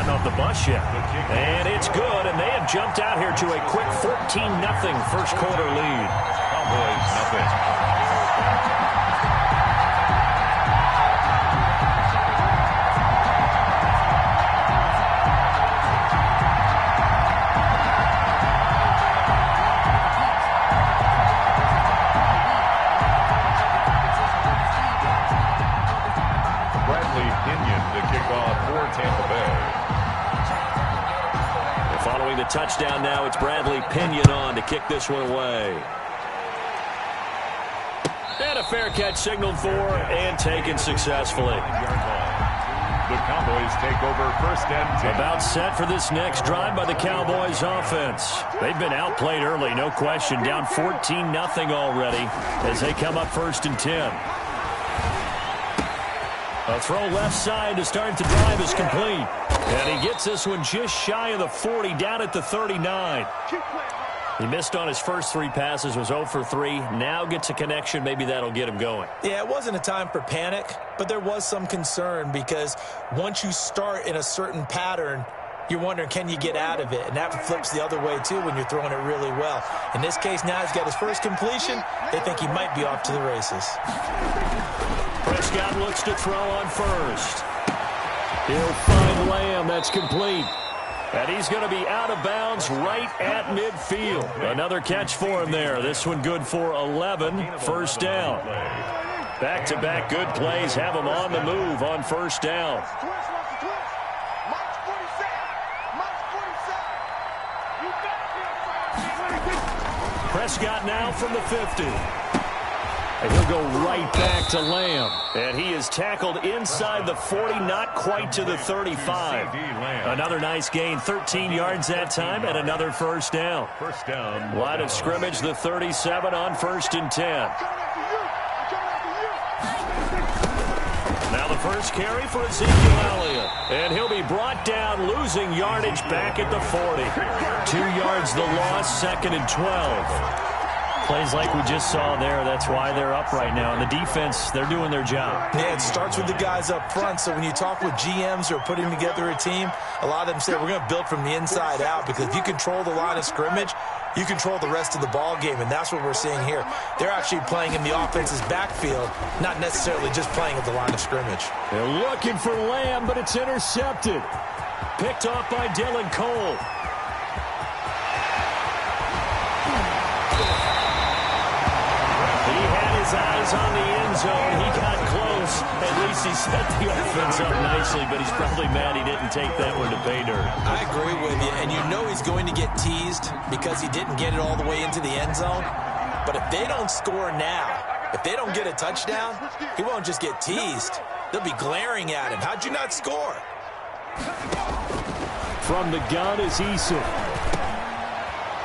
gotten off the bus yet. And it's good, and they have jumped out here to a quick 14-0 first quarter lead. Cowboys, nothing. Following the touchdown now, it's Bradley Pinion on to kick this one away. And a fair catch signaled for and taken successfully. The Cowboys take over first and 10. About set for this next drive by the Cowboys offense. They've been outplayed early, no question. Down 14-0 already as they come up first and 10. A throw left side to start the drive is complete. And he gets this one just shy of the 40, down at the 39. He missed on his first 3 passes, was 0 for 3. Now gets a connection. Maybe that'll get him going. Yeah, it wasn't a time for panic, but there was some concern because once you start in a certain pattern, you're wondering, can you get out of it? And that flips the other way, too, when you're throwing it really well. In this case, now he's got his first completion. They think he might be off to the races. Prescott looks to throw on first. He'll find Lamb. That's complete. And he's going to be out of bounds right at midfield. Another catch for him there. This one good for 11. First down. Back-to-back good plays have him on the move on first down. Prescott now from the 50. And he'll go right back to Lamb. And he is tackled inside the 40, not quite to the 35. Another nice gain, 13 yards that time, and another first down. First down. Line of scrimmage, the 37 on first and 10. Now the first carry for Ezekiel Elliott. And he'll be brought down, losing yardage back at the 40. 2 yards the loss, second and 12. Plays like we just saw there. That's why they're up right now. And the defense, they're doing their job. Yeah, it starts with the guys up front. So when you talk with GMs who are putting together a team, a lot of them say we're going to build from the inside out, because if you control the line of scrimmage, you control the rest of the ball game, and that's what we're seeing here. They're actually playing in the offense's backfield, not necessarily just playing at the line of scrimmage. They're looking for Lamb, but it's intercepted. Picked off by Dylan Cole. His eyes on the end zone. He got close. At least he set the offense up nicely, but he's probably mad he didn't take that one to pay dirt. I agree with you, and you know he's going to get teased because he didn't get it all the way into the end zone. But if they don't score now, if they don't get a touchdown, he won't just get teased. They'll be glaring at him. How'd you not score? From the gun is Eason.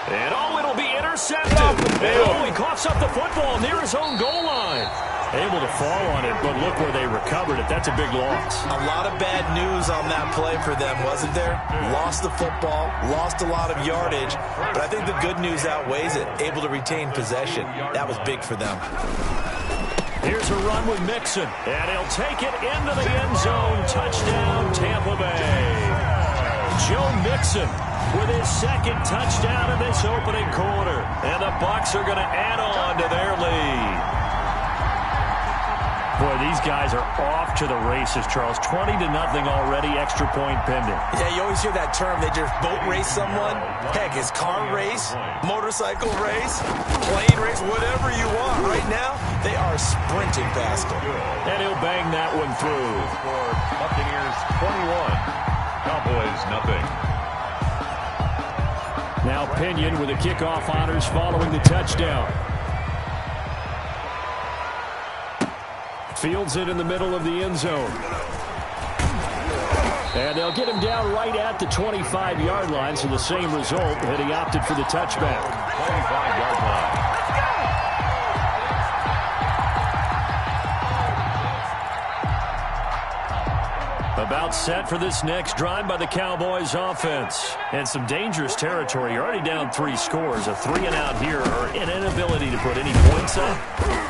And it'll be intercepted. And he coughs up the football near his own goal line. Able to fall on it, but look where they recovered it. That's a big loss. A lot of bad news on that play for them, wasn't there? Lost the football, lost a lot of yardage, but I think the good news outweighs it. Able to retain possession. That was big for them. Here's a run with Mixon, and he'll take it into the end zone. Touchdown, Tampa Bay. Joe Mixon with his second touchdown in this opening quarter. And the Bucs are going to add on to their lead. Boy, these guys are off to the races, Charles. 20-0 already, extra point pending. Yeah, you always hear that term. They just boat race someone. Heck, it's car race, motorcycle race, plane race, whatever you want. Right now, they are sprinting past him. And he'll bang that one through. For Buccaneers 21, Cowboys nothing. Now Pinion with the kickoff honors following the touchdown. Fields it in the middle of the end zone. And they'll get him down right at the 25-yard line, so the same result, but he opted for the touchback. 25-yard line. About set for this next drive by the Cowboys offense. And some dangerous territory. You're already down 3 scores. A 3-and-out here or an inability to put any points up.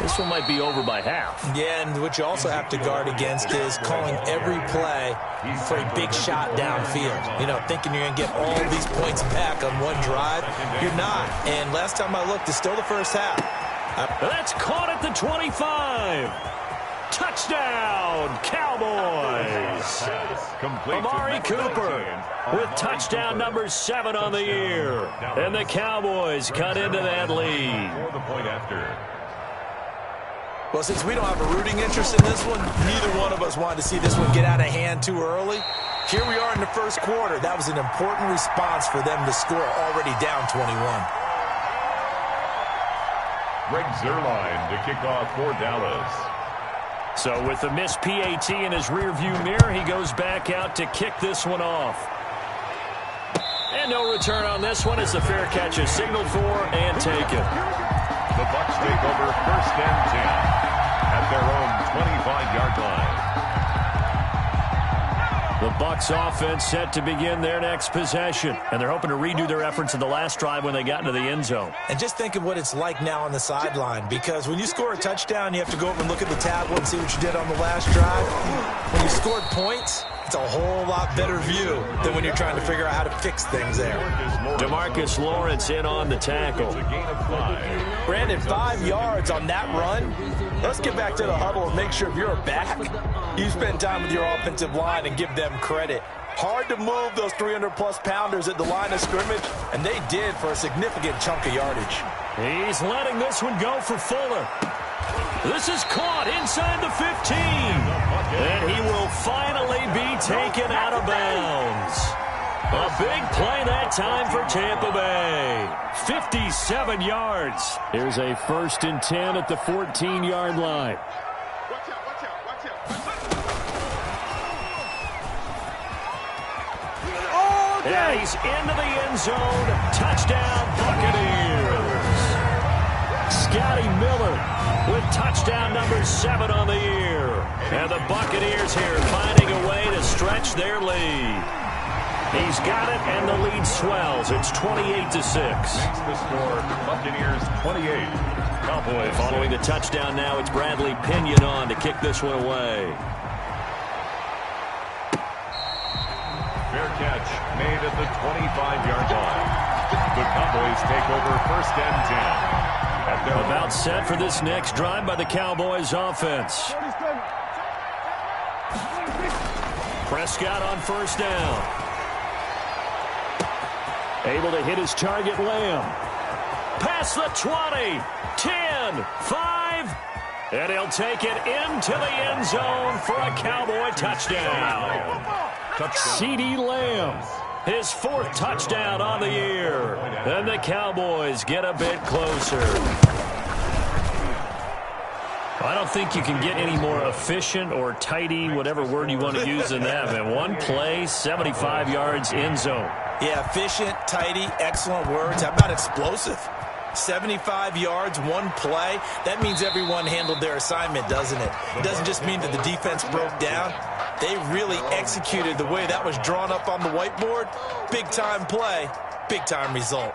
This one might be over by half. Yeah, and what you also have to guard against is calling every play for a big shot downfield. You know, thinking you're going to get all these points back on one drive. You're not. And last time I looked, it's still the first half. That's caught at the 25. Touchdown, Cowboys. Amari Cooper with touchdown number 7 on the year. And the Cowboys cut into that lead. Well, since we don't have a rooting interest in this one, neither one of us wanted to see this one get out of hand too early. Here we are in the first quarter. That was an important response for them to score, already down 21. Greg Zuerlein to kick off for Dallas. So with the missed PAT in his rearview mirror, he goes back out to kick this one off. And no return on this one as the fair catch is signaled for and taken. The Bucs take over 1st and 10 at their own 25-yard line. The Bucs offense set to begin their next possession. And they're hoping to redo their efforts in the last drive when they got into the end zone. And just think of what it's like now on the sideline, because when you score a touchdown, you have to go over and look at the tablet and see what you did on the last drive. When you scored points, it's a whole lot better view than when you're trying to figure out how to fix things there. DeMarcus Lawrence in on the tackle. Brandon, 5 yards on that run. Let's get back to the huddle and make sure if you're a back, you spend time with your offensive line and give them credit. Hard to move those 300-plus pounders at the line of scrimmage, and they did for a significant chunk of yardage. He's letting this one go for Fuller. This is caught inside the 15. And he will finally be taken out of bounds. A big play that time for Tampa Bay. 57 yards. Here's a 1st and 10 at the 14-yard line. And he's into the end zone. Touchdown, Buccaneers. Scotty Miller with touchdown number 7 on the year. And the Buccaneers here finding a way to stretch their lead. He's got it, and the lead swells. It's 28-6. The score, Buccaneers 28. Cowboys. Following the touchdown now, it's Bradley Pinion on to kick this one away. Fair catch made at the 25-yard line. The Cowboys take over 1st and 10. At their About set for this next drive by the Cowboys offense. Prescott on 1st down. Able to hit his target, Lamb. Past the 20, 10, 5, and he'll take it into the end zone for a Cowboy touchdown. CeeDee Lamb, his 4th touchdown on the year. And the Cowboys get a bit closer. I don't think you can get any more efficient or tidy, whatever word you want to use in that. Man, one play, 75 yards, end zone. Yeah, efficient, tidy, excellent words. How about explosive? 75 yards, one play. That means everyone handled their assignment, doesn't it? It doesn't just mean that the defense broke down. They really executed the way that was drawn up on the whiteboard. Big-time play, big-time result.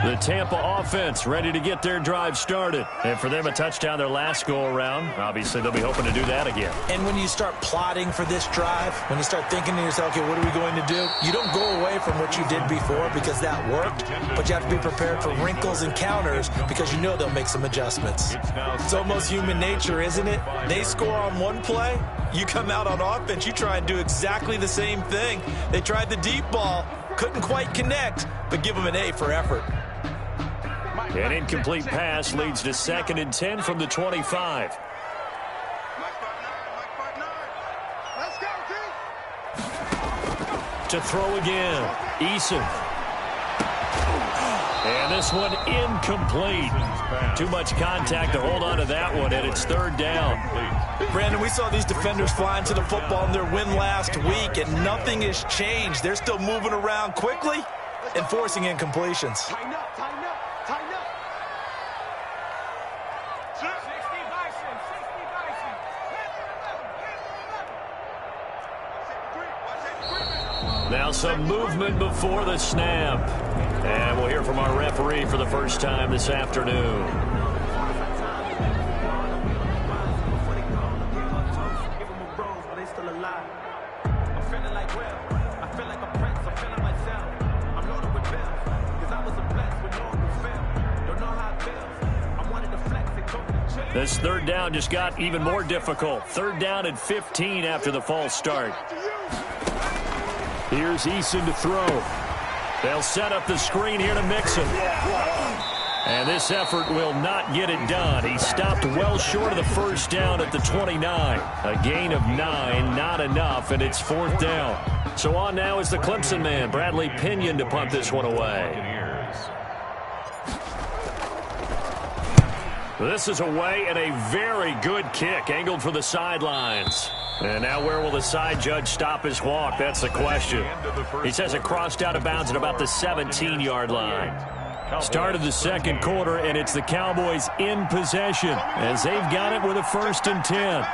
The Tampa offense ready to get their drive started. And for them, a touchdown their last go-around. Obviously, they'll be hoping to do that again. And when you start plotting for this drive, when you start thinking to yourself, okay, what are we going to do? You don't go away from what you did before because that worked, but you have to be prepared for wrinkles and counters because you know they'll make some adjustments. It's almost human nature, isn't it? They score on one play, you come out on offense, you try and do exactly the same thing. They tried the deep ball, couldn't quite connect, but give them an A for effort. An incomplete pass leads to 2nd and 10 from the 25. To throw again, Eason. And this one incomplete. Too much contact to hold on to that one, and it's third down. Brandon, we saw these defenders flying to the football in their win last week, and nothing has changed. They're still moving around quickly and forcing incompletions. Tighten up, tighten up, tighten up. 60 Bison, 60 Bison. Now some movement before the snap. And we'll hear from our referee for the first time this afternoon. This third down just got even more difficult. Third down and 15 after the false start. Here's Eason to throw. They'll set up the screen here to Mixon. And this effort will not get it done. He stopped well short of the first down at the 29. A gain of 9, not enough, and it's fourth down. So on now is the Clemson man, Bradley Pinion, to punt this one away. This is away and a very good kick, angled for the sidelines. And now where will the side judge stop his walk? That's the question. He says it crossed out of bounds at about the 17-yard line. Start of the second quarter, and it's the Cowboys in possession as they've got it with a 1st and 10.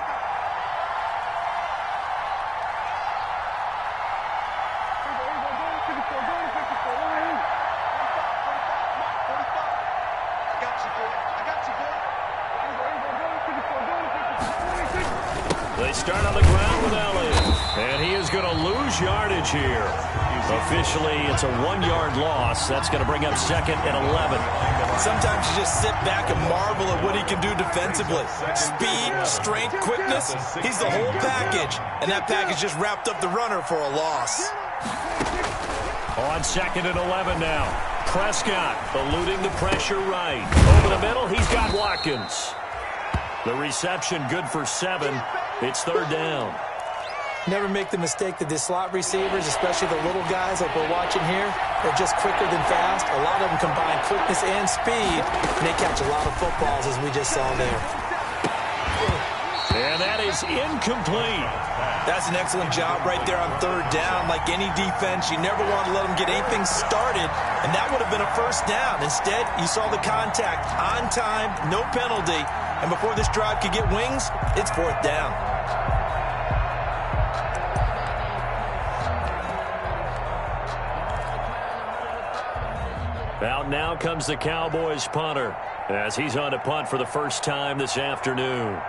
They start on the ground with Elliott, and he is going to lose yardage here. Officially, it's a 1-yard loss. That's going to bring up 2nd and 11. Sometimes you just sit back and marvel at what he can do defensively. Speed, strength, quickness, he's the whole package. And that package just wrapped up the runner for a loss. On 2nd and 11 now. Prescott eluding the pressure right. Over the middle, he's got Watkins. The reception good for 7. It's third down. Never make the mistake that the slot receivers, especially the little guys like we're watching here, they're just quicker than fast. A lot of them combine quickness and speed, and they catch a lot of footballs, as we just saw there. And that is incomplete. That's an excellent job right there on third down. Like any defense, you never want to let them get anything started, and that would have been a first down. Instead, you saw the contact on time, no penalty, and before this drive could get wings, it's fourth down. Out now comes the Cowboys punter as he's on to punt for the first time this afternoon.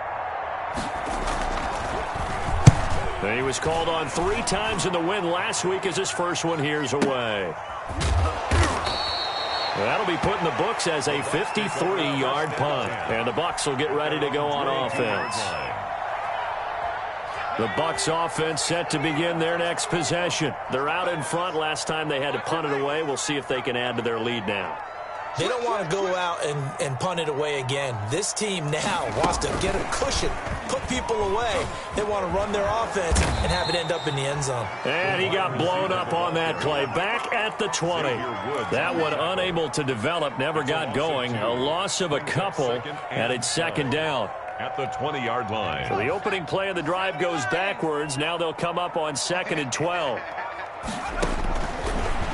He was called on 3 times in the win last week as his first one here's away. That'll be put in the books as a 53-yard punt. And the Bucs will get ready to go on offense. The Bucs offense set to begin their next possession. They're out in front. Last time they had to punt it away. We'll see if they can add to their lead now. They don't want to go out and punt it away again. This team now wants to get a cushion, put people away. They want to run their offense and have it end up in the end zone. And he got blown up on that play. Back at the 20. That one unable to develop, never got going. A loss of a couple, and it's second down. At the 20-yard line. So the opening play of the drive goes backwards. Now they'll come up on 2nd and 12.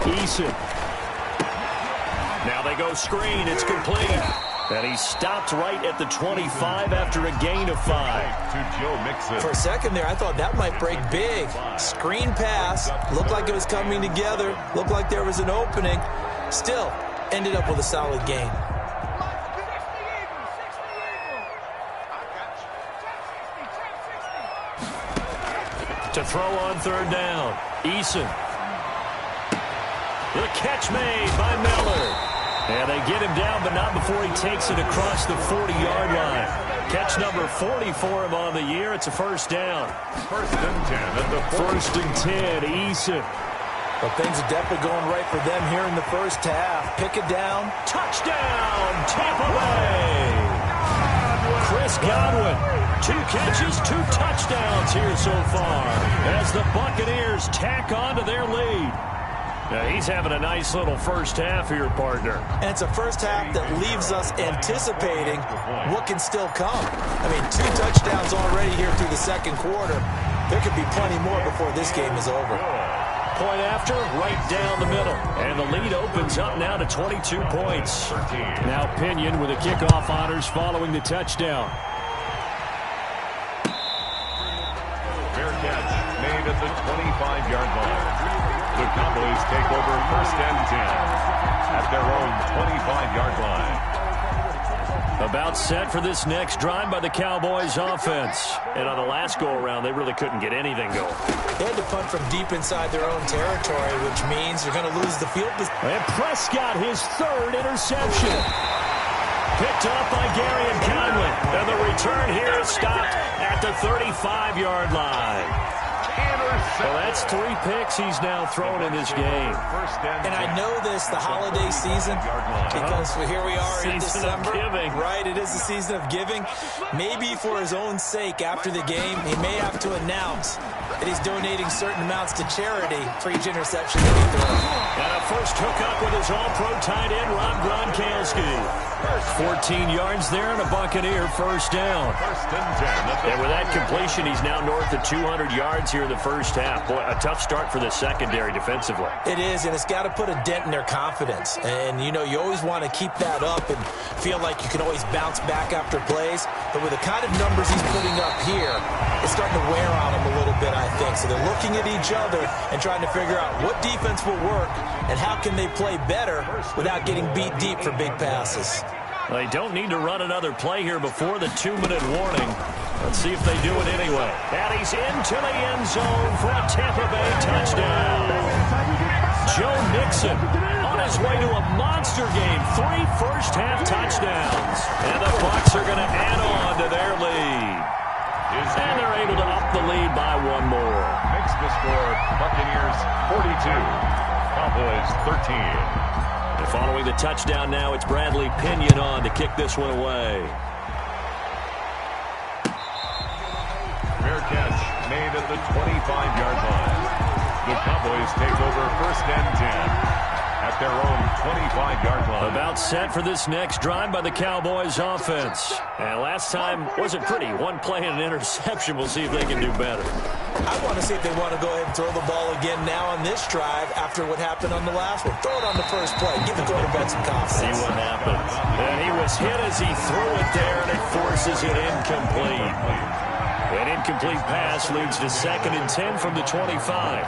Eason. Now they go screen. It's complete. And he stopped right at the 25 after a gain of 5. To Joe Mixon. For a second there, I thought that might break big. Screen pass. Looked like it was coming together. Looked like there was an opening. Still, ended up with a solid gain. To throw on third down. Eason. The catch made by Miller. And they get him down, but not before he takes it across the 40-yard line. Catch number 40 for him on the year. It's a first down. 1st and 10 at the 1st and 10, Eason. Well, things are definitely going right for them here in the first half. Pick it down. Touchdown, Tampa Bay. Chris Godwin. 2 catches, 2 touchdowns here so far as the Buccaneers tack on to their lead. Yeah, he's having a nice little first half here, partner. And it's a first half that leaves us anticipating what can still come. I mean, 2 touchdowns already here through the second quarter. There could be plenty more before this game is over. Point after, right down the middle. And the lead opens up now to 22 points. Now Pinion with the kickoff honors following the touchdown. Fair catch made at the 25-yard line. The Cowboys take over first and 10 at their own 25-yard line. About set for this next drive by the Cowboys offense. And on the last go-around, they really couldn't get anything going. They had to punt from deep inside their own territory, which means they're going to lose the field position. And Prescott, his 3rd interception. Picked up by Gary and Conley. And the return here is stopped at the 35-yard line. Well, that's 3 picks he's now thrown in this game. And I know this, the holiday season, because here we are in December. Right, it is the season of giving. Maybe for his own sake after the game, he may have to announce that he's donating certain amounts to charity for each interception that he throws. And a first hookup with his all-pro tight end, Rob Gronkowski. 14 yards there and a Buccaneer first down. And with that completion, he's now north of 200 yards here in the first half. Boy, a tough start for the secondary defensively. It is, and it's got to put a dent in their confidence. And, you know, you always want to keep that up and feel like you can always bounce back after plays. But with the kind of numbers he's putting up here, it's starting to wear on him a little bit, I think. So they're looking at each other and trying to figure out what defense will work and how can they play better without getting beat deep for big passes. They don't need to run another play here before the 2-minute warning. Let's see if they do it anyway. And he's into the end zone for a Tampa Bay touchdown. Joe Mixon on his way to a monster game. 3 first-half touchdowns. And the Bucs are going to add on to their lead. And they're able to up the lead by 1 more. Makes the score Buccaneers 42, Cowboys 13. And following the touchdown now, it's Bradley Pinion on to kick this one away. Fair catch made at the 25-yard line. The Cowboys take over first and 10 at their own 25-yard line. About set for this next drive by the Cowboys offense. And last time wasn't pretty. 1 play and an interception. We'll see if they can do better. I want to see if they want to go ahead and throw the ball again now on this drive after what happened on the last one. Throw it on the first play. Give the quarterback some confidence. See what happens. And he was hit as he threw it there, and it forces it incomplete. An incomplete pass leads to 2nd and 10 from the 25.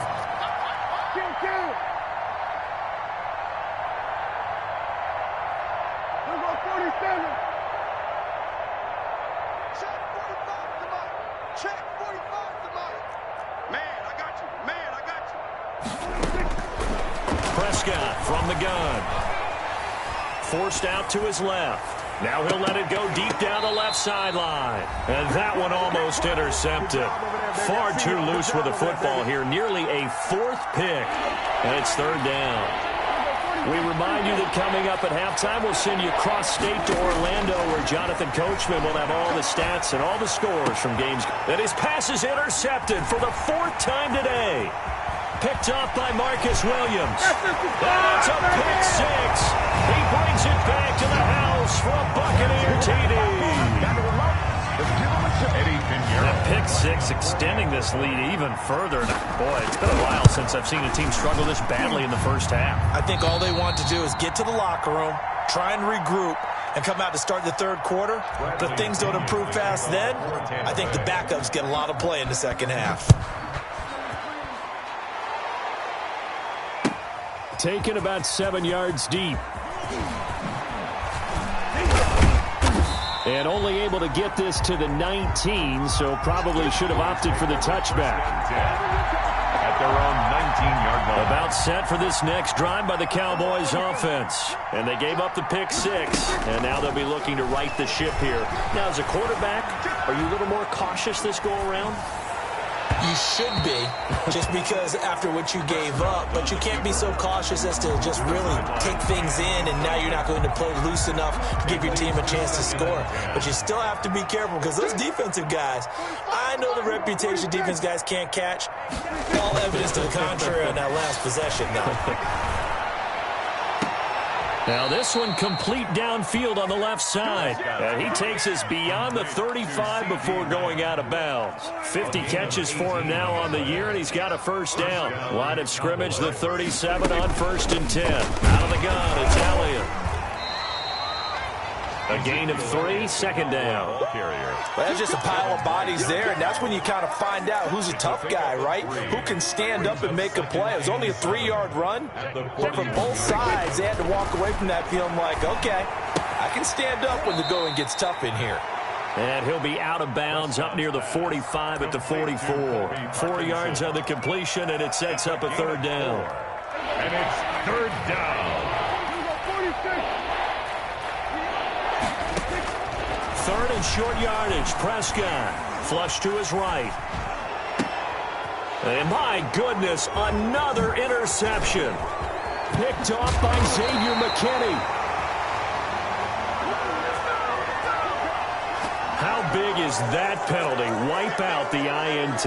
Prescott from the gun. Forced out to his left. Now he'll let it go deep down the left sideline. And that one almost intercepted. Far too loose with the football here. Nearly a 4th pick. And it's 3rd down. We remind you that coming up at halftime, we'll send you cross-state to Orlando, where Jonathan Coachman will have all the stats and all the scores from games. And his pass is intercepted for the 4th time today. Picked off by Marcus Williams. That's a pick 6. He brings it back to the house for a Buccaneer TD. That pick 6 extending this lead even further. Boy, it's been a while since I've seen a team struggle this badly in the first half. I think all they want to do is get to the locker room, try and regroup, and come out to start the 3rd quarter. But if things don't improve fast then, I think the backups get a lot of play in the second half. Taken about 7 yards deep. And only able to get this to the 19, so probably should have opted for the touchback. At their own 19-yard line. About set for this next drive by the Cowboys offense. And they gave up the pick 6, and now they'll be looking to right the ship here. Now, as a quarterback, are you a little more cautious this go-around? You should be, just because after what you gave up, but you can't be so cautious as to just really take things in, and now you're not going to play loose enough to give your team a chance to score. But you still have to be careful, because those defensive guys, I know the reputation defense guys can't catch. All evidence to the contrary on that last possession, though. Now this one complete downfield on the left side. And he takes us beyond the 35 before going out of bounds. 50 catches for him now on the year, and he's got a first down. Line of scrimmage, the 37 on 1st and 10. Out of the gun, it's Elliott. A gain of 3, second down. Well, that's just a pile of bodies there, and that's when you kind of find out who's a tough guy, right? Who can stand up and make a play. It was only a 3-yard run, but from both sides, they had to walk away from that feeling like, okay, I can stand up when the going gets tough in here. And he'll be out of bounds up near the 45 at the 44. 4 yards on the completion, and it sets up a third down. And it's third down. Third and short yardage. Prescott flush to his right. And my goodness, another interception. Picked off by Xavier McKinney. How big is that penalty? Wipe out the INT.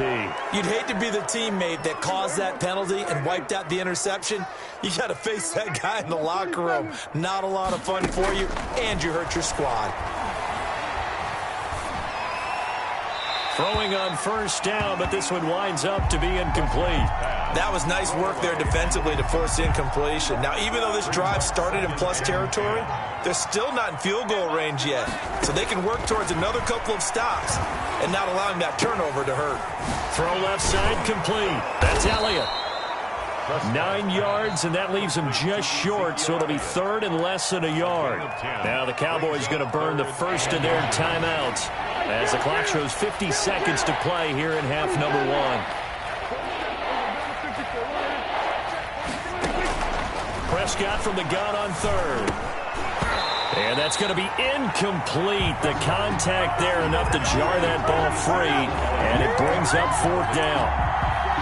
You'd hate to be the teammate that caused that penalty and wiped out the interception. You got to face that guy in the locker room. Not a lot of fun for you, and you hurt your squad. Throwing on first down, but this one winds up to be incomplete. That was nice work there defensively to force incompletion. Now, even though this drive started in plus territory, they're still not in field goal range yet. So they can work towards another couple of stops and not allowing that turnover to hurt. Throw left side complete. That's Elliott. 9 yards, and that leaves him just short, so it'll be third and less than a yard. Now the Cowboys going to burn the first of their timeouts as the clock shows 50 seconds to play here in half number 1. Prescott from the gun on third. And that's going to be incomplete. The contact there enough to jar that ball free, and it brings up fourth down.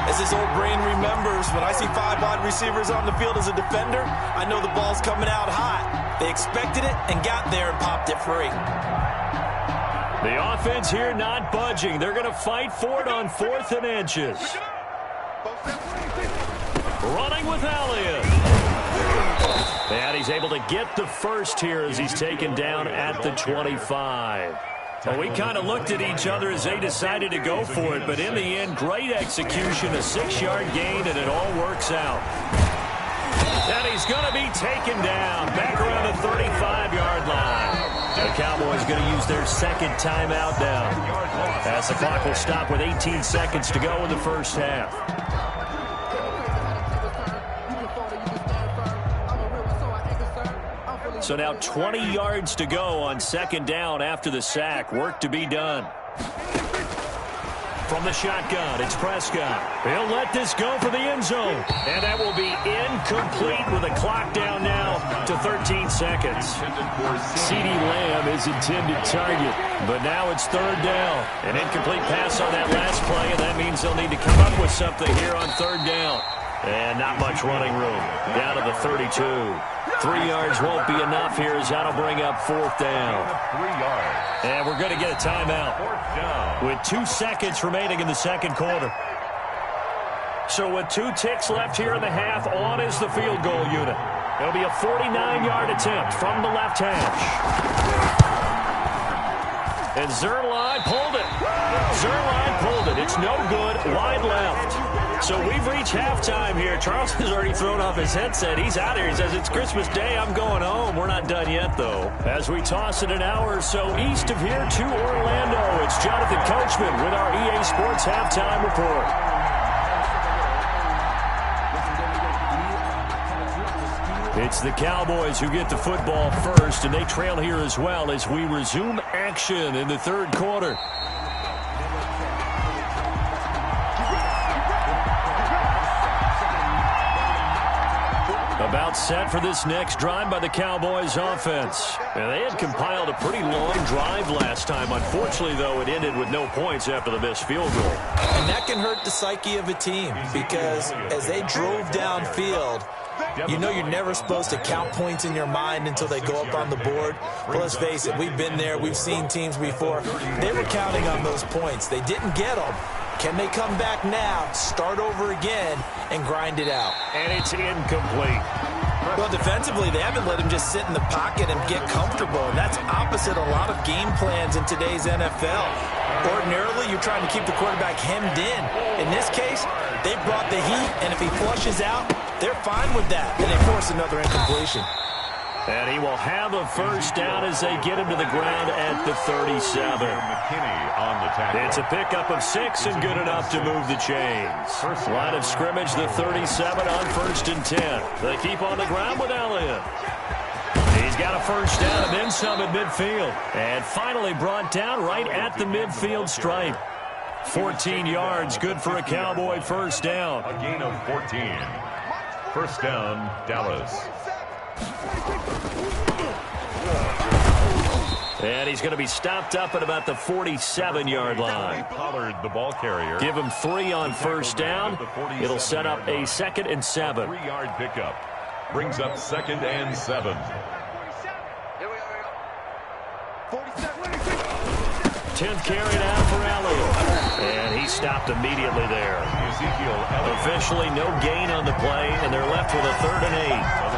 As this old brain remembers, when I see 5 wide receivers on the field as a defender, I know the ball's coming out hot. They expected it and got there and popped it free. The offense here not budging. They're going to fight for it on 4th and inches. Running with Elliott. And he's able to get the first here as he's taken down at the 25. Well, we kind of looked at each other as they decided to go for it, but in the end, great execution, a 6-yard gain, and it all works out. And he's going to be taken down back around the 35-yard line. The Cowboys going to use their second timeout now, as the clock will stop with 18 seconds to go in the first half. So now 20 yards to go on second down after the sack. Work to be done. From the shotgun, it's Prescott. He'll let this go for the end zone. And that will be incomplete with a clock down now to 13 seconds. CeeDee Lamb is intended target, but now it's third down. An incomplete pass on that last play, and that means they'll need to come up with something here on third down. And not much running room. Down to the 32. 3 yards won't be enough here as that'll bring up fourth down. 3 yards. And we're going to get a timeout with 2 seconds remaining in the second quarter. So with 2 ticks left here in the half, on is the field goal unit. It'll be a 49-yard attempt from the left hash. And Zuerlein pulled it. Zuerlein pulled it. It's no good. Wide left. So we've reached halftime here. Charles has already thrown off his headset. He's out here. He says, it's Christmas Day. I'm going home. We're not done yet, though. As we toss it an hour or so east of here to Orlando, it's Jonathan Coachman with our EA Sports Halftime Report. It's the Cowboys who get the football first, and they trail here as well as we resume action in the third quarter. About set for this next drive by the Cowboys offense. And they had compiled a pretty long drive last time. Unfortunately, though, it ended with no points after the missed field goal. And that can hurt the psyche of a team because as they drove downfield, you know you're never supposed to count points in your mind until they go up on the board. But let's face it, we've been there. We've seen teams before. They were counting on those points. They didn't get them. Can they come back now, start over again, and grind it out? And it's incomplete. Well, defensively, they haven't let him just sit in the pocket and get comfortable, and that's opposite a lot of game plans in today's NFL. Ordinarily, you're trying to keep the quarterback hemmed in. In this case, they brought the heat, and if he flushes out, they're fine with that, and they force another incompletion. And he will have a first down as they get him to the ground at the 37. It's a pickup of 6 and good enough to move the chains. Line of scrimmage, the 37 on 1st and 10. They keep on the ground with Elliott. He's got a first down and then some at midfield. And finally brought down right at the midfield stripe. 14 yards, good for a Cowboy first down. A gain of 14. First down, Dallas. And he's going to be stopped up at about the 47-yard line. Pollard, the ball carrier. Give him 3 on first down. It'll set up a 2nd and 7. 3-yard pickup. Brings up 2nd and 7. 10th carry now for Elliott. And he stopped immediately there. Officially no gain on the play, and they're left with a 3rd and 8.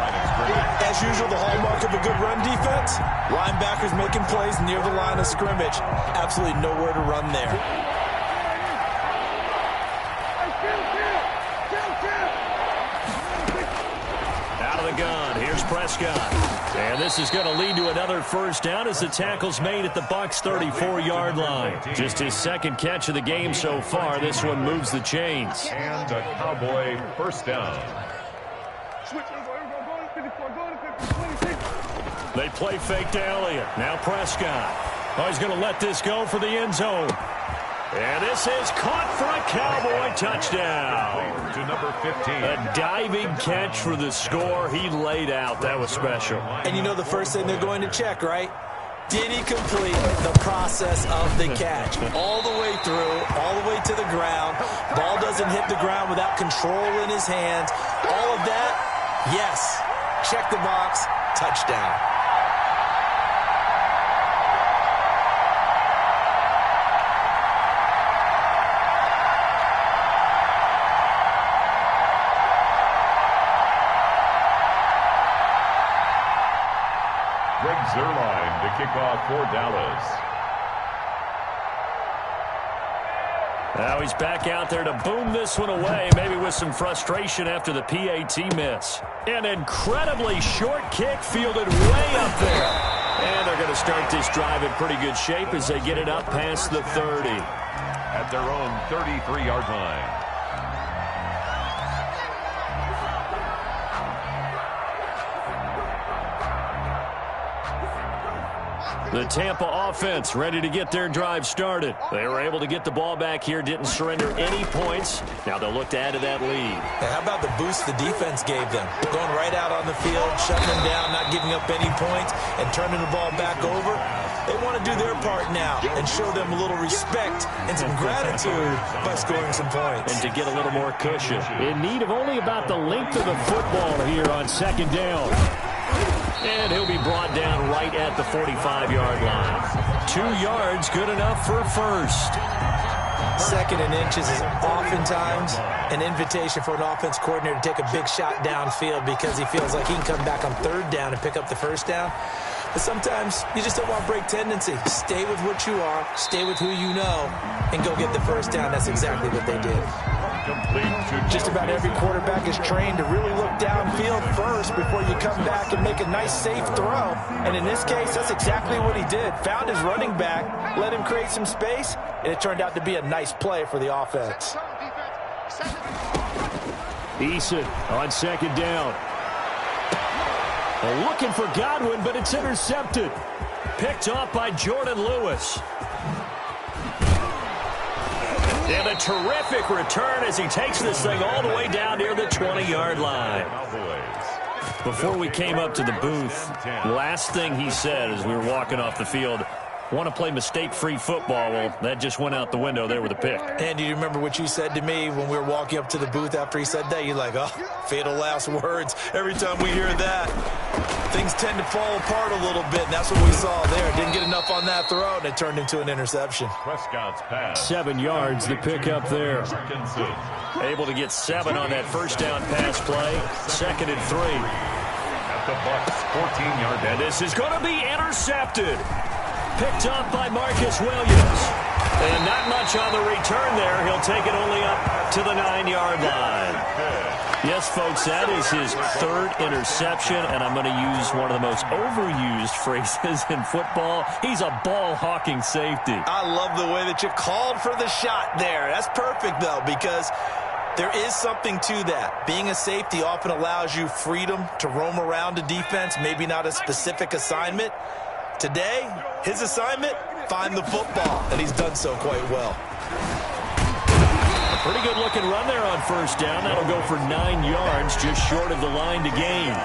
As usual, the hallmark of a good run defense, linebackers making plays near the line of scrimmage. Absolutely nowhere to run there. Out of the gun, here's Prescott. And this is going to lead to another first down as the tackle's made at the Bucs' 34-yard line. Just his 2nd catch of the game so far. This one moves the chains. And a Cowboy first down. They play fake to Elliott. Now Prescott. Oh, he's going to let this go for the end zone. And this is caught for a Cowboy touchdown. To number 15. A diving catch for the score. He laid out. That was special. And you know the first thing they're going to check, right? Did he complete the process of the catch? All the way through, all the way to the ground. Ball doesn't hit the ground without control in his hands. All of that, yes. Check the box. Touchdown. Zerline to kick off for Dallas. Now he's back out there to boom this one away, maybe with some frustration after the PAT miss. An incredibly short kick fielded way up there. And they're going to start this drive in pretty good shape as they get it up past the 30. At their own 33-yard line. The Tampa offense ready to get their drive started. They were able to get the ball back here, didn't surrender any points. Now they'll look to add to that lead. Hey, how about the boost the defense gave them? Going right out on the field, shutting them down, not giving up any points, and turning the ball back over. They want to do their part now and show them a little respect and some gratitude by scoring some points. And to get a little more cushion. In need of only about the length of the football here on 2nd down. And he'll be brought down right at the 45-yard line. 2 yards, good enough for first. 2nd and inches is oftentimes an invitation for an offense coordinator to take a big shot downfield because he feels like he can come back on 3rd down and pick up the first down. But sometimes you just don't want break tendency. Stay with what you are, stay with who you know, and go get the first down. That's exactly what they did. Just about every quarterback is trained to really look downfield first before you come back and make a nice, safe throw. And in this case, that's exactly what he did. Found his running back, let him create some space, and it turned out to be a nice play for the offense. Eason on 2nd down. Looking for Godwin, but it's intercepted. Picked off by Jordan Lewis. And a terrific return as he takes this thing all the way down near the 20-yard line. before we came up to the booth, last thing he said as we were walking off the field, want to play mistake-free football. Well, that just went out the window there with a pick. And do you remember what you said to me when we were walking up to the booth after he said that? You're like, oh, fatal last words. Every time we hear that, things tend to fall apart a little bit, and that's what we saw there. Didn't get enough on that throw, and it turned into an interception. Prescott's pass. 7 yards, the pick up there. Able to get 7 on that first down pass play. 2nd and 3. At the Bucks, 14-yard. And this is going to be intercepted. Picked up by Marcus Williams. And not much on the return there. He'll take it only up to the 9-yard line. Yes, folks, that is his 3rd interception, and I'm going to use one of the most overused phrases in football. He's a ball-hawking safety. I love the way that you called for the shot there. That's perfect, though, because there is something to that. Being a safety often allows you freedom to roam around a defense, maybe not a specific assignment. Today, his assignment, find the football, and he's done so quite well. A pretty good-looking run there on first down. That'll go for 9 yards, just short of the line to gain.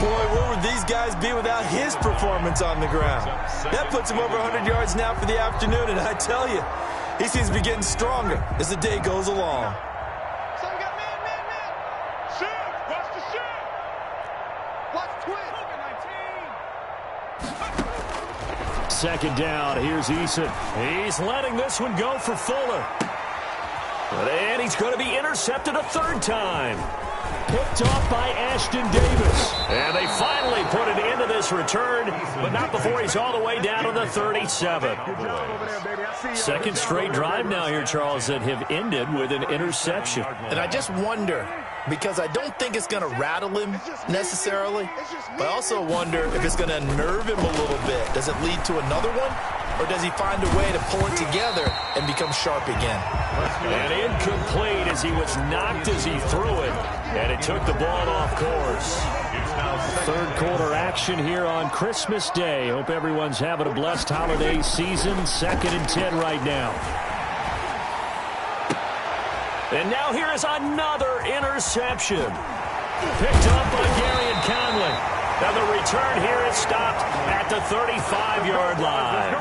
Boy, where would these guys be without his performance on the ground? That puts him over 100 yards now for the afternoon, and I tell you, he seems to be getting stronger as the day goes along. Son got man. Shoot! Watch the shoot! Watch twin! 2nd down, here's Eason. He's letting this one go for Fuller. And he's going to be intercepted a 3rd time. Picked off by Ashton Davis. And they finally put an end to this return, but not before he's all the way down to the 37. 2nd straight drive now here, Charles, that have ended with an interception. And I just wonder, because I don't think it's going to rattle him necessarily, but I also wonder if it's going to unnerve him a little bit. Does it lead to another one, or does he find a way to pull it together and become sharp again? And incomplete as he was knocked as he threw it, and it took the ball off course. 3rd quarter action here on Christmas Day. Hope everyone's having a blessed holiday season. 2nd and 10 right now. And now here is another interception. Picked up by Garyon Conley. Now the return here is stopped at the 35-yard line.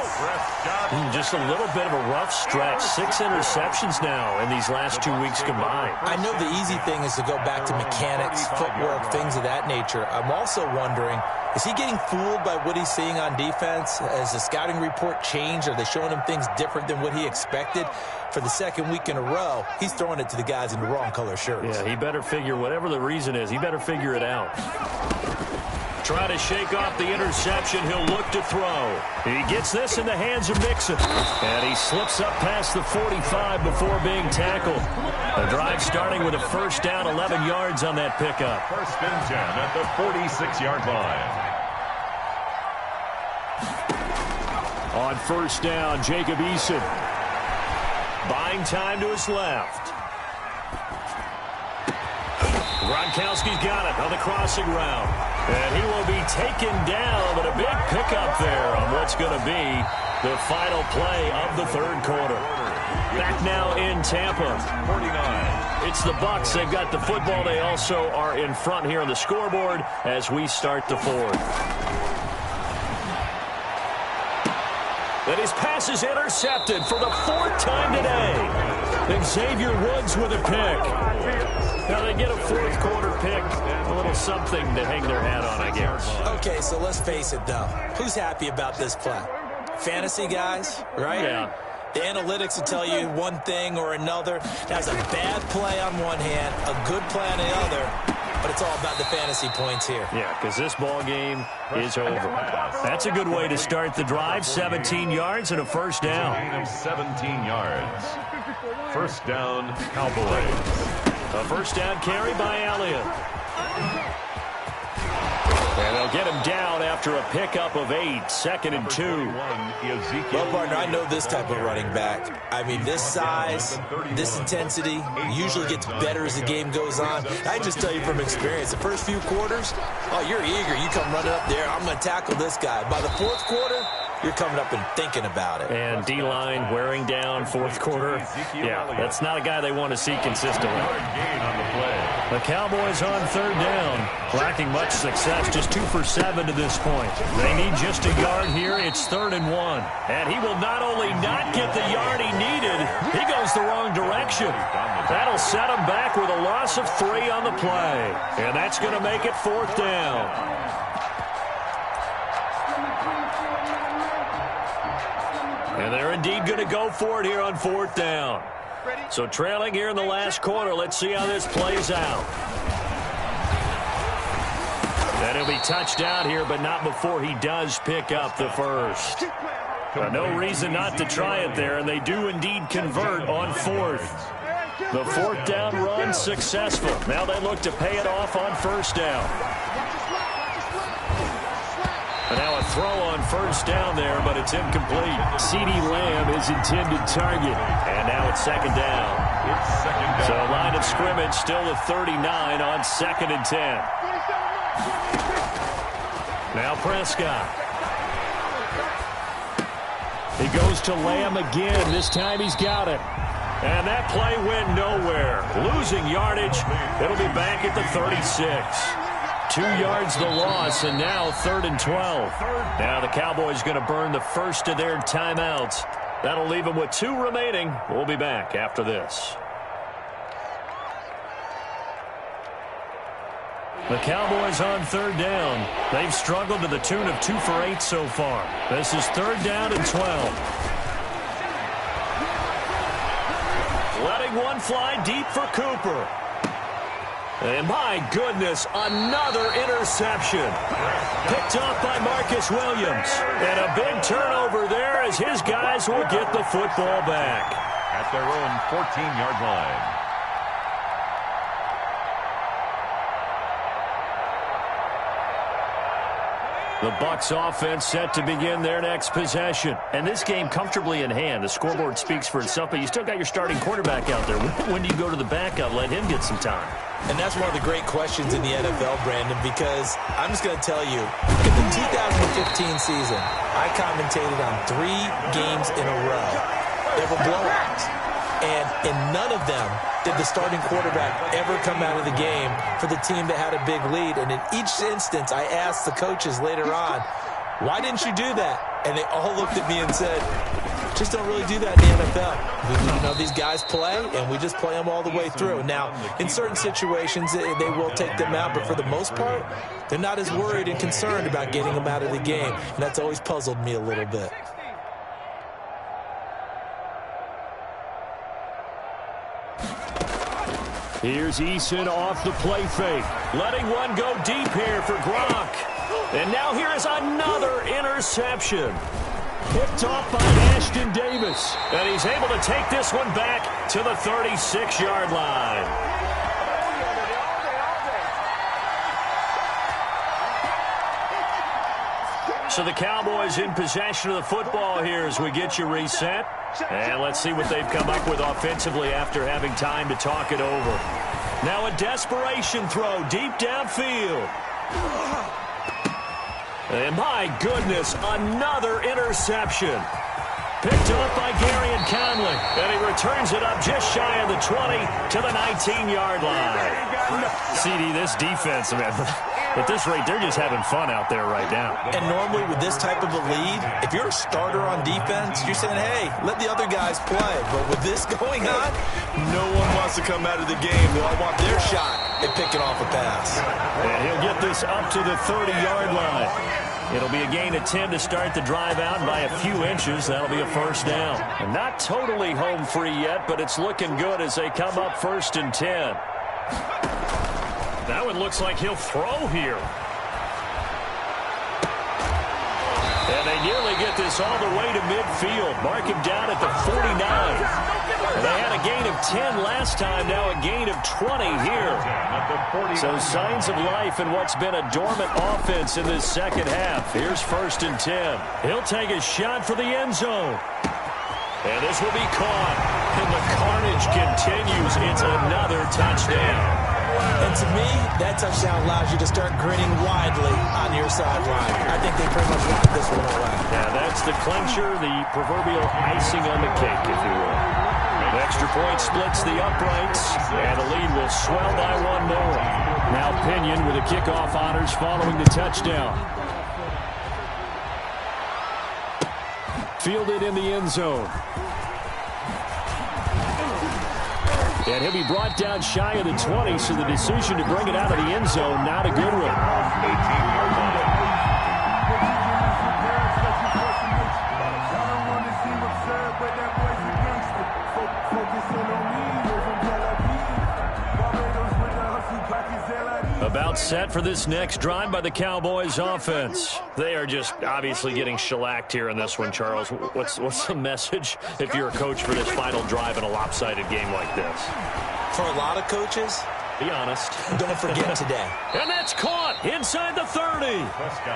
Just a little bit of a rough stretch. 6 interceptions now in these last 2 weeks combined. I know the easy thing is to go back to mechanics, footwork, things of that nature. I'm also wondering, is he getting fooled by what he's seeing on defense? Has the scouting report changed? Are they showing him things different than what he expected? For the 2nd week in a row, he's throwing it to the guys in the wrong color shirts. Yeah, he better figure, whatever the reason is, he better figure it out. Try to shake off the interception. He'll look to throw. He gets this in the hands of Mixon. And he slips up past the 45 before being tackled. The drive starting with a first down, 11 yards on that pickup. 1st and 10 at the 46-yard line. On first down, Jacob Eason. Buying time to his left. Gronkowski's got it on the crossing route. And he will be taken down, but a big pickup there on what's going to be the final play of the 3rd quarter. Back now in Tampa. 49. It's the Bucs. They've got the football. They also are in front here on the scoreboard as we start the 4th. And his pass is intercepted for the 4th time today. And Xavier Woods with a pick. Now they get a 4th quarter pick. A little something to hang their hat on, I guess. Okay, so let's face it, though. Who's happy about this play? Fantasy guys, right? Yeah. The analytics will tell you one thing or another. That's a bad play on one hand, a good play on the other, but it's all about the fantasy points here. Yeah, because this ball game is over. That's a good way to start the drive. 17 yards and a first down. Gain of 17 yards. First down, Cowboys. A first down carry by Elliott. And they'll get him down after a pickup of 8. 2nd and 2. Well, partner, I know this type of running back. I mean, this size, this intensity usually gets better as the game goes on. I just tell you from experience, the first few quarters, oh, you're eager. You come running up there, I'm going to tackle this guy. By the 4th quarter, you're coming up and thinking about it. And D-line wearing down fourth quarter. Yeah, that's not a guy they want to see consistently. The Cowboys on third down, lacking much success, just 2 for 7 to this point. They need just a yard here. It's 3rd and 1. And he will not only not get the yard he needed, he goes the wrong direction. That'll set him back with a loss of 3 on the play. And that's going to make it 4th down. And they're indeed going to go for it here on 4th down. So trailing here in the last quarter. Let's see how this plays out. And he'll be touched out here, but not before he does pick up the first. No reason not to try it there, and they do indeed convert on 4th. The 4th down run successful. Now they look to pay it off on 1st down. And now a throw on 1st down there, but it's incomplete. CeeDee Lamb is intended target. And now it's 2nd down. So line of scrimmage still the 39 on 2nd and 10. Now Prescott. He goes to Lamb again. This time he's got it. And that play went nowhere. Losing yardage. It'll be back at the 36. 2 yards the loss, and now 3rd and 12. Now the Cowboys going to burn the first of their timeouts. That'll leave them with 2 remaining. We'll be back after this. The Cowboys on 3rd down. They've struggled to the tune of 2 for 8 so far. This is 3rd down and 12. Letting one fly deep for Cooper. And my goodness, another interception. Picked off by Marcus Williams. And a big turnover there as his guys will get the football back. At their own 14-yard line. The Bucs offense set to begin their next possession. And this game comfortably in hand. The scoreboard speaks for itself, but you still got your starting quarterback out there. When do you go to the backup, let him get some time? And that's one of the great questions in the NFL, Brandon, because I'm just going to tell you, in the 2015 season, I commentated on 3 games in a row that were blowouts. And in none of them did the starting quarterback ever come out of the game for the team that had a big lead. And in each instance, I asked the coaches later on, why didn't you do that? And they all looked at me and said, just don't really do that in the NFL. You know, these guys play, and we just play them all the way through. Now, in certain situations, they will take them out, but for the most part, they're not as worried and concerned about getting them out of the game. And that's always puzzled me a little bit. Here's Eason off the play fake. Letting one go deep here for Gronk. And now here is another interception. Picked off by Ashton Davis. And he's able to take this one back to the 36-yard line. So the Cowboys in possession of the football here as we get you reset. And let's see what they've come up with offensively after having time to talk it over. Now a desperation throw deep downfield. And my goodness, another interception. Picked up by Gary and Conley. And he returns it up just shy of the 20 to the 19-yard line. CD, this defense, man, at this rate, they're just having fun out there right now. And normally with this type of a lead, if you're a starter on defense, you're saying, hey, let the other guys play. But with this going on, no one wants to come out of the game. They all want their shot at picking off a pass. And he'll get this up to the 30-yard line. It'll be a gain of 10 to start the drive out, and by a few inches, that'll be a first down. And not totally home free yet, but it's looking good as they come up 1st and 10. That one looks like he'll throw here. And they nearly get this all the way to midfield. Mark him down at the 49. They had a gain of 10 last time, now a gain of 20 here. So signs of life in what's been a dormant offense in this second half. Here's 1st and 10. He'll take a shot for the end zone. And this will be caught. And the carnage continues. It's another touchdown. And to me, that touchdown allows you to start grinning widely on your sideline. I think they pretty much locked this one away. Yeah, that gets the clincher, the proverbial icing on the cake, if you will. The extra point splits the uprights, and the lead will swell by one more. Now Pinion with the kickoff honors following the touchdown. Fielded in the end zone. And he'll be brought down shy of the 20, so the decision to bring it out of the end zone, not a good one. 18-yard line. About set for this next drive by the Cowboys offense. They are just obviously getting shellacked here in this one, Charles. What's the message if you're a coach for this final drive in a lopsided game like this? For a lot of coaches, be honest. Don't forget today. And that's caught inside the 30.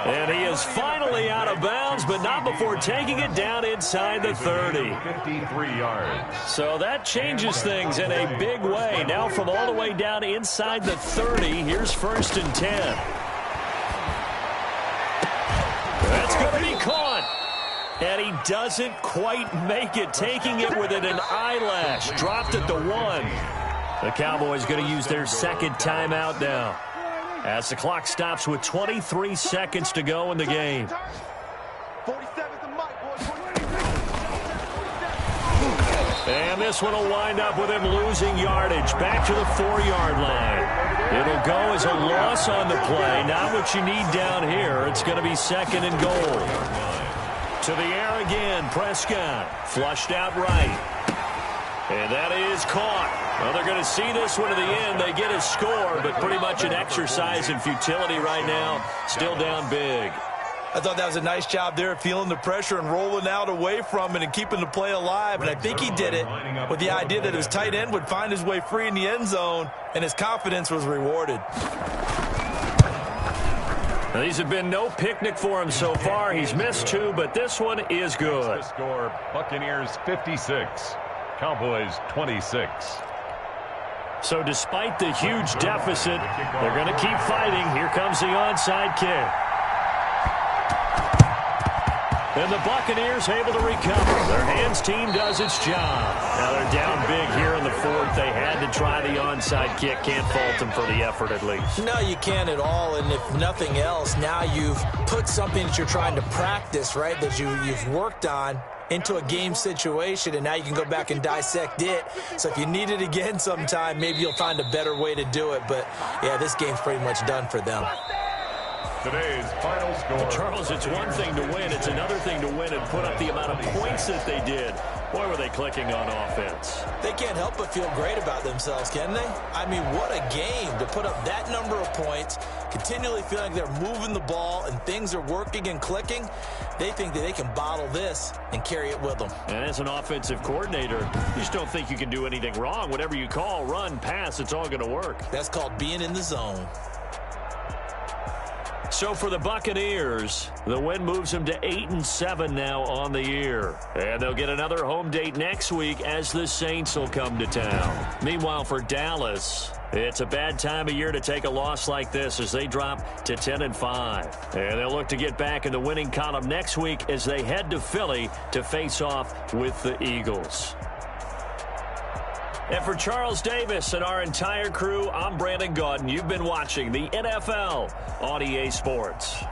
And he is finally out of bounds, but not before taking it down inside the 30. 53 yards. So that changes things in a big way. Now from all the way down inside the 30, here's 1st and 10. That's going to be caught. And he doesn't quite make it, taking it within an eyelash. Dropped at the 1. The Cowboys going to use their second timeout now, as the clock stops with 23 seconds to go in the game. And this one will wind up with him losing yardage back to the 4-yard line. It'll go as a loss on the play. Not what you need down here. It's going to be 2nd and goal. To the air again, Prescott. Flushed out right. And that is caught. Well, they're going to see this one to the end. They get a score, but pretty much an exercise in futility right now. Still down big. I thought that was a nice job there, feeling the pressure and rolling out away from it and keeping the play alive. And I think he did it with the idea that his tight end would find his way free in the end zone, and his confidence was rewarded. Now, these have been no picnic for him so far. He's missed 2, but this one is good. The score, Buccaneers 56, Cowboys 26. So despite the huge deficit, they're going to keep fighting. Here comes the onside kick. And the Buccaneers able to recover. Their hands team does its job. Now they're down big here in the 4th. They had to try the onside kick. Can't fault them for the effort at least. No, you can't at all. And if nothing else, now you've put something that you're trying to practice, right, that you've worked on into a game situation, and now you can go back and dissect it. So if you need it again sometime, maybe you'll find a better way to do it. But, yeah, this game's pretty much done for them. Today's final score. Charles, it's one thing to win. It's another thing to win and put up the amount of points that they did. Boy, were they clicking on offense. They can't help but feel great about themselves, can they? I mean, what a game to put up that number of points, continually feeling like they're moving the ball and things are working and clicking. They think that they can bottle this and carry it with them. And as an offensive coordinator, you just don't think you can do anything wrong. Whatever you call, run, pass, it's all going to work. That's called being in the zone. So for the Buccaneers, the win moves them to 8-7 now on the year. And they'll get another home date next week as the Saints will come to town. Meanwhile, for Dallas, it's a bad time of year to take a loss like this as they drop to 10-5. And they'll look to get back in the winning column next week as they head to Philly to face off with the Eagles. And for Charles Davis and our entire crew, I'm Brandon Gaudin. You've been watching the NFL on EA Sports.